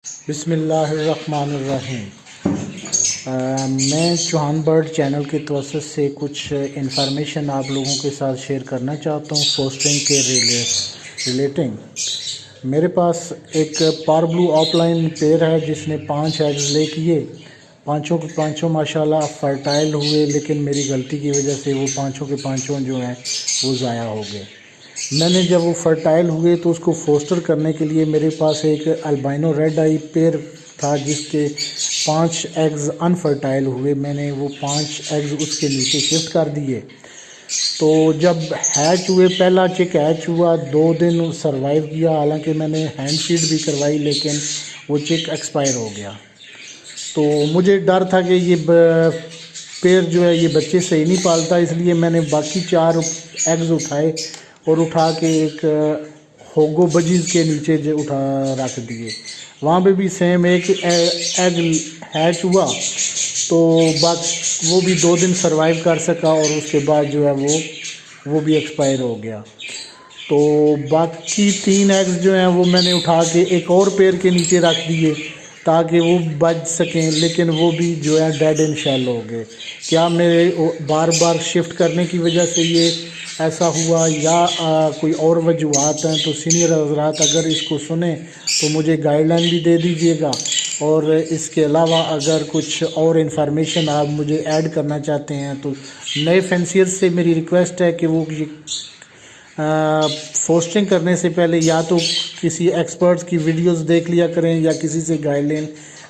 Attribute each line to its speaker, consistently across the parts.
Speaker 1: بسم اللہ الرحمن الرحیم۔ میں چوہان برڈ چینل کے توسط سے کچھ انفارمیشن آپ لوگوں کے ساتھ شیئر کرنا چاہتا ہوں فوسٹرنگ کے ریلیٹنگ۔ میرے پاس ایک پار بلو آف لائن پیر ہے جس نے 5 ایگز لے کیے، پانچوں کے پانچوں ماشاءاللہ فرٹائل ہوئے، لیکن میری غلطی کی وجہ سے وہ پانچوں کے پانچوں جو ہیں وہ ضائع ہو گئے۔ میں نے جب وہ فرٹائل ہوئے تو اس کو فوسٹر کرنے کے لیے میرے پاس ایک البائنو ریڈ آئی پیر تھا جس کے 5 ایگز انفرٹائل ہوئے۔ میں نے وہ 5 ایگز اس کے نیچے شفٹ کر دیے۔ تو جب ہیچ ہوئے، پہلا چک ہیچ ہوا، 2 دن سروائیو کیا، حالانکہ میں نے ہینڈ فیڈ بھی کروائی لیکن وہ چک ایکسپائر ہو گیا۔ تو مجھے ڈر تھا کہ یہ پیر جو ہے یہ بچے صحیح نہیں پالتا، اس لیے میں نے باقی 4 ایگز اٹھائے اور اٹھا کے ایک ہوگو بجیز کے نیچے رکھ دیے۔ وہاں پہ بھی سیم ایک ایگ ہیچ ہوا تو وہ بھی 2 دن سروائیو کر سکا اور اس کے بعد جو ہے وہ بھی ایکسپائر ہو گیا۔ تو باقی 3 ایگز جو ہیں وہ میں نے اٹھا کے ایک اور پیر کے نیچے رکھ دیے تاکہ وہ بچ سکیں، لیکن وہ بھی جو ہے ڈیڈ اینڈ شیل ہو گئے۔ کیا میرے بار بار شفٹ کرنے کی وجہ سے یہ ایسا ہوا یا کوئی اور وجوہات ہیں؟ تو سینئر حضرات اگر اس کو سنیں تو مجھے گائیڈ لائن بھی دے دیجیے گا، اور اس کے علاوہ اگر کچھ اور انفارمیشن آپ مجھے ایڈ کرنا چاہتے ہیں تو نئے فینسیئر سے میری ریکویسٹ ہے کہ وہ فوسٹنگ کرنے سے پہلے یا تو کسی ایکسپرٹس کی ویڈیوز دیکھ لیا کریں یا کسی سے گائیڈ لائن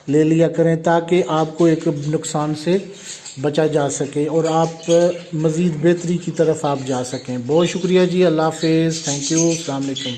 Speaker 1: لے لیا کریں تاکہ آپ کو ایک نقصان سے بچا جا سکے اور آپ مزید بہتری کی طرف آپ جا سکیں۔ بہت شکریہ جی، اللہ حافظ، تھینک یو، السلام علیکم۔